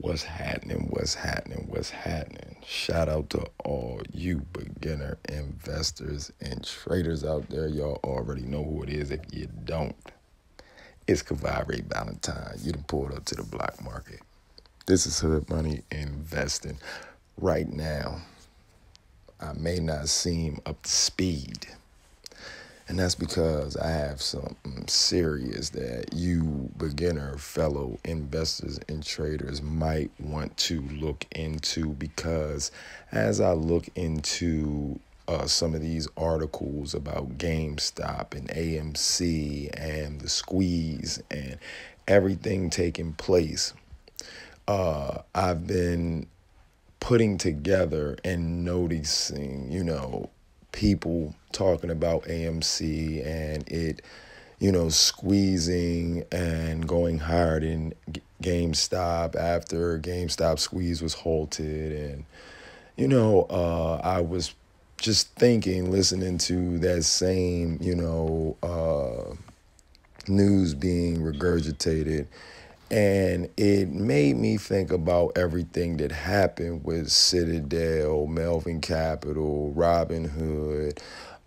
What's happening? What's happening? What's happening? Shout out to all you beginner investors and traders out there. Y'all already know who it is. If you don't, it's Kavare Valentine. You done pulled up to the block market. This is Hood Money Investing. Right now, I may not seem up to speed. And that's because I have something serious that you beginner fellow investors and traders might want to look into, because as I look into some of these articles about GameStop and AMC and the squeeze and everything taking place, I've been putting together and noticing, people talking about AMC and it, squeezing and going hard in GameStop after GameStop squeeze was halted. And, I was just thinking, listening to that same, news being regurgitated. And it made me think about everything that happened with Citadel, Melvin Capital, Robinhood,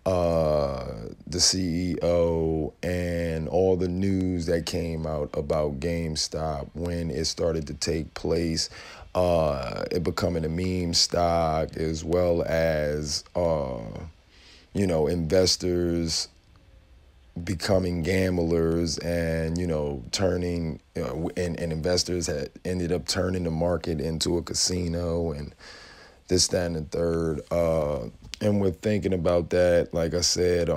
the CEO, and all the news that came out about GameStop when it started to take place, it becoming a meme stock, as well as, investors becoming gamblers and, turning, and investors had ended up turning the market into a casino and this, that, and the third. And we're thinking about that. Like I said, I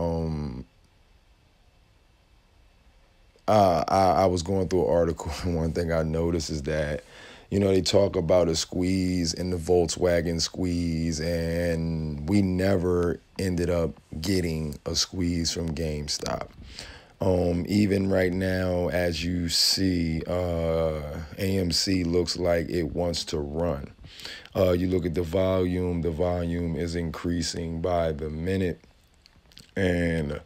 was going through an article, and one thing I noticed is that, they talk about a squeeze in the Volkswagen squeeze, and we never ended up getting a squeeze from GameStop. Even right now, as you see, AMC looks like it wants to run. You look at the volume is increasing by the minute. And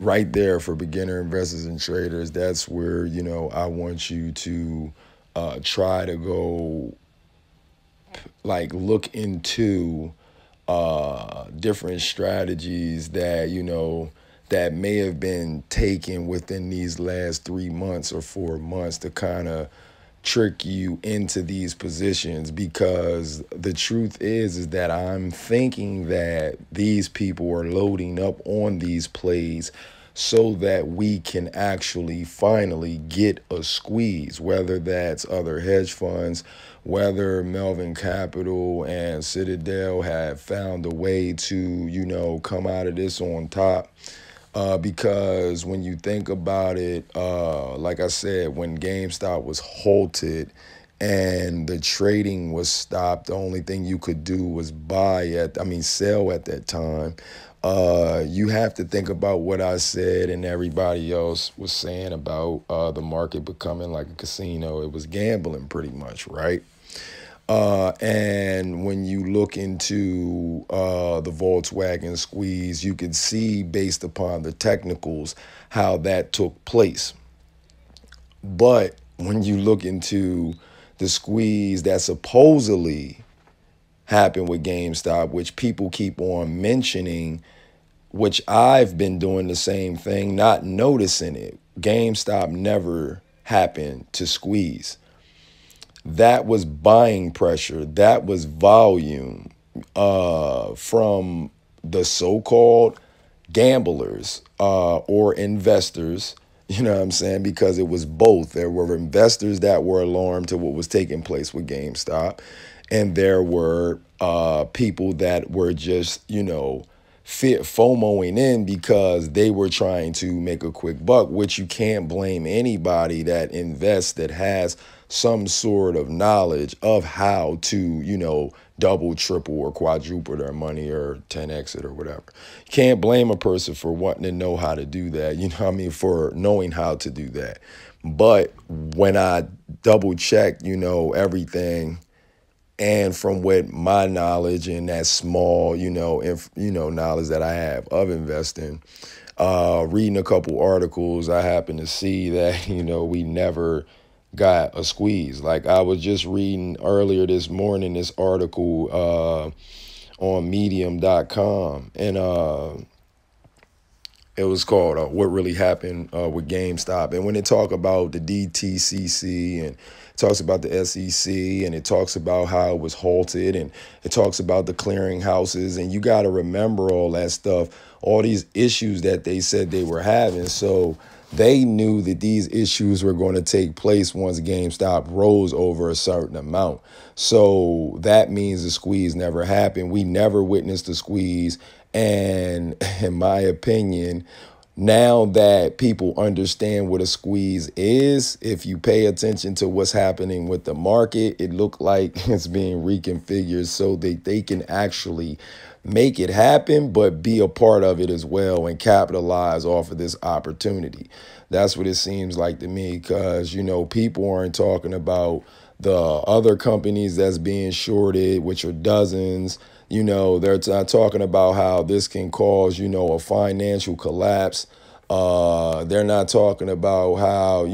right there, for beginner investors and traders, that's where, I want you to try to go, look into different strategies that, that may have been taken within these last 3 months or 4 months to kind of trick you into these positions. Because the truth is that I'm thinking that these people are loading up on these plays so that we can actually finally get a squeeze, whether that's other hedge funds, whether Melvin Capital and Citadel have found a way to, come out of this on top. Because when you think about it, like I said, when GameStop was halted and the trading was stopped, the only thing you could do was sell at that time. You have to think about what I said and everybody else was saying about the market becoming like a casino. It was gambling pretty much, right? And when you look into the Volkswagen squeeze, you can see, based upon the technicals, how that took place. But when you look into the squeeze that supposedly happened with GameStop, which people keep on mentioning, which I've been doing the same thing, not noticing it, GameStop never happened to squeeze. That was buying pressure. That was volume from the so-called gamblers or investors. You know what I'm saying? Because it was both. There were investors that were alarmed to what was taking place with GameStop, and there were people that were just, FOMOing in because they were trying to make a quick buck, which you can't blame anybody that invests that has some sort of knowledge of how to, double, triple, or quadruple their money or 10x it or whatever. You can't blame a person for wanting to know how to do that, for knowing how to do that. But when I double check, everything, and from what my knowledge and that small, knowledge that I have of investing, reading a couple articles, I happen to see that, we never got a squeeze. Like I was just reading earlier this morning this article on medium.com, and it was called What Really Happened with GameStop. And when it talk about the DTCC, and it talks about the SEC, and it talks about how it was halted, and it talks about the clearinghouses, and you got to remember all that stuff, all these issues that they said they were having. So they knew that these issues were going to take place once GameStop rose over a certain amount. So that means the squeeze never happened. We never witnessed the squeeze. And in my opinion, now that people understand what a squeeze is, if you pay attention to what's happening with the market, it looked like it's being reconfigured so that they can actually make it happen, but be a part of it as well and capitalize off of this opportunity. That's what it seems like to me, because, people aren't talking about the other companies that's being shorted, which are dozens. They're talking about how this can cause, a financial collapse. They're not talking about how,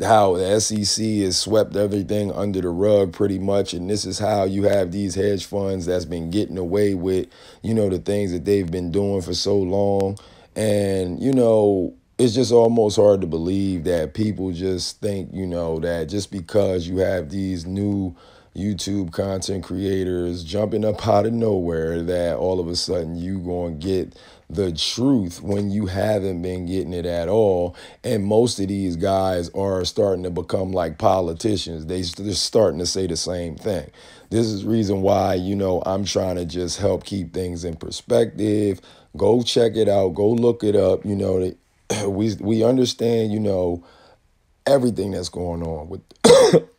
how the SEC has swept everything under the rug pretty much, and this is how you have these hedge funds that's been getting away with, the things that they've been doing for so long. And, it's just almost hard to believe that people just think, that just because you have these new YouTube content creators jumping up out of nowhere, that all of a sudden you going to get the truth when you haven't been getting it at all. And most of these guys are starting to become like politicians. They're starting to say the same thing. This is the reason why, I'm trying to just help keep things in perspective. Go check it out. Go look it up. We understand, everything that's going on with,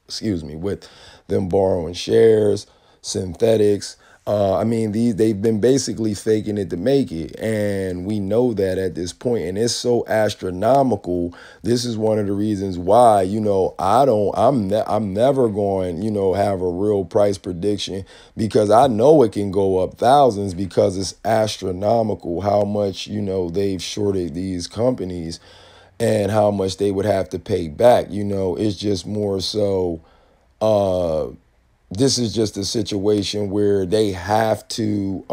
excuse me, with them borrowing shares, synthetics. They've been basically faking it to make it, and we know that at this point, and it's so astronomical. This is one of the reasons why, I'm never going, have a real price prediction, because I know it can go up thousands, because it's astronomical how much, they've shorted these companies and how much they would have to pay back. It's just more so, this is just a situation where they have to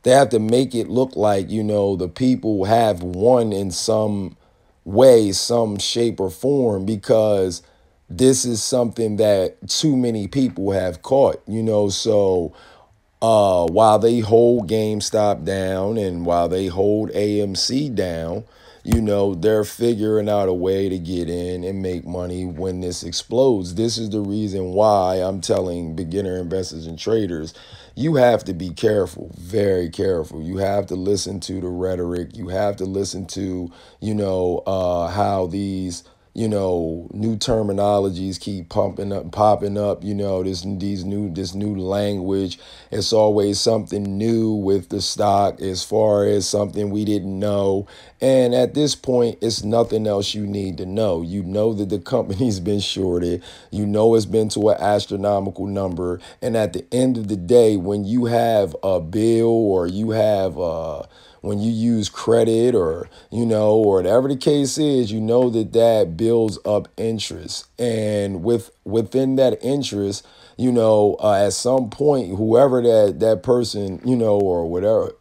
make it look like, the people have won in some way, some shape or form, because this is something that too many people have caught, so while they hold GameStop down, and while they hold AMC down, they're figuring out a way to get in and make money when this explodes. This is the reason why I'm telling beginner investors and traders, you have to be careful, very careful. You have to listen to the rhetoric. You have to listen to, how these, new terminologies keep popping up, this new language. It's always something new with the stock, as far as something we didn't know. And at this point, it's nothing else you need to know. You know that the company's been shorted. It's been to an astronomical number. And at the end of the day, when you have a bill, or you have when you use credit, or, or whatever the case is, that builds up interest. And within that interest, at some point, whoever that person, or whatever,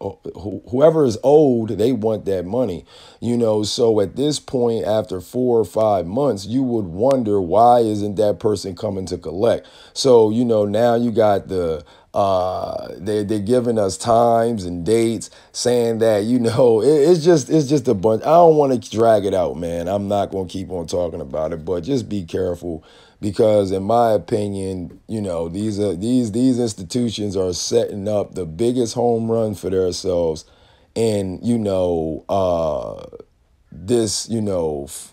whoever is owed, they want that money, so at this point, after 4 or 5 months, you would wonder, why isn't that person coming to collect? So, now you got they're giving us times and dates, saying that, it's just a bunch. I don't want to drag it out, man. I'm not going to keep on talking about it, but just be careful, because in my opinion, these institutions are setting up the biggest home run for themselves in, this,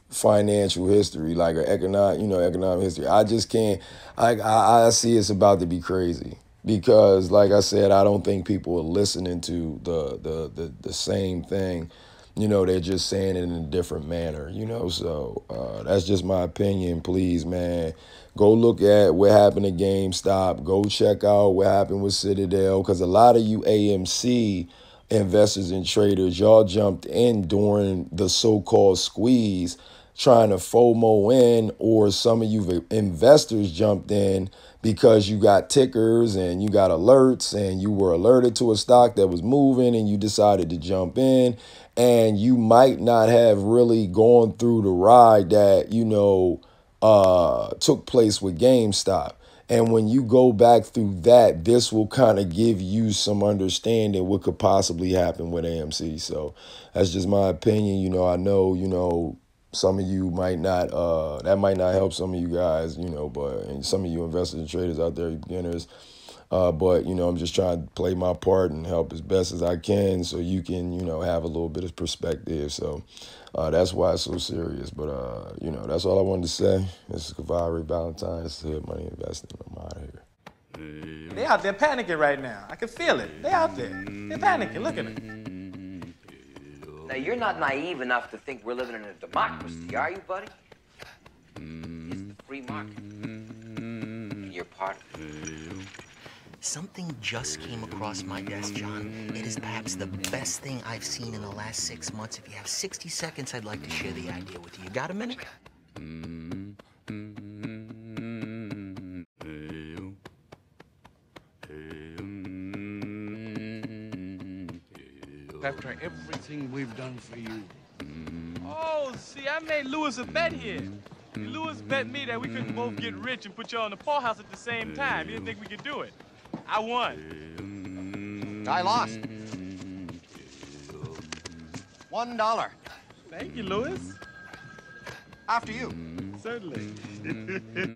financial history, like economic history. I just can't, I see it's about to be crazy, because like I said, I don't think people are listening to the same thing. They're just saying it in a different manner, so that's just my opinion. Please, man, go look at what happened to GameStop. Go check out what happened with Citadel, because a lot of you AMC investors and traders, y'all jumped in during the so-called squeeze trying to FOMO in, or some of you investors jumped in because you got tickers and you got alerts and you were alerted to a stock that was moving and you decided to jump in, and you might not have really gone through the ride that, took place with GameStop. And when you go back through that, this will kind of give you some understanding what could possibly happen with AMC. So that's just my opinion. I know, some of you might not, that might not help some of you guys, and some of you investors and traders out there, you beginners. But, I'm just trying to play my part and help as best as I can so you can, have a little bit of perspective. So that's why it's so serious. But, that's all I wanted to say. This is Kaveri Valentine. This is Hood Money Investing. I'm out of here. They out there panicking right now. I can feel it. They out there. They're panicking. Look at them. Now, you're not naive enough to think we're living in a democracy, are you, buddy? It's the free market. And you're part of it. Something just came across my desk, John. It is perhaps the best thing I've seen in the last 6 months. If you have 60 seconds, I'd like to share the idea with you. You got a minute? After everything we've done for you. Oh, see, I made Lewis a bet here. Lewis bet me that we couldn't both get rich and put y'all in the poorhouse at the same time. He didn't think we could do it. I won. I lost. $1. Thank you, Lewis. After you. Certainly.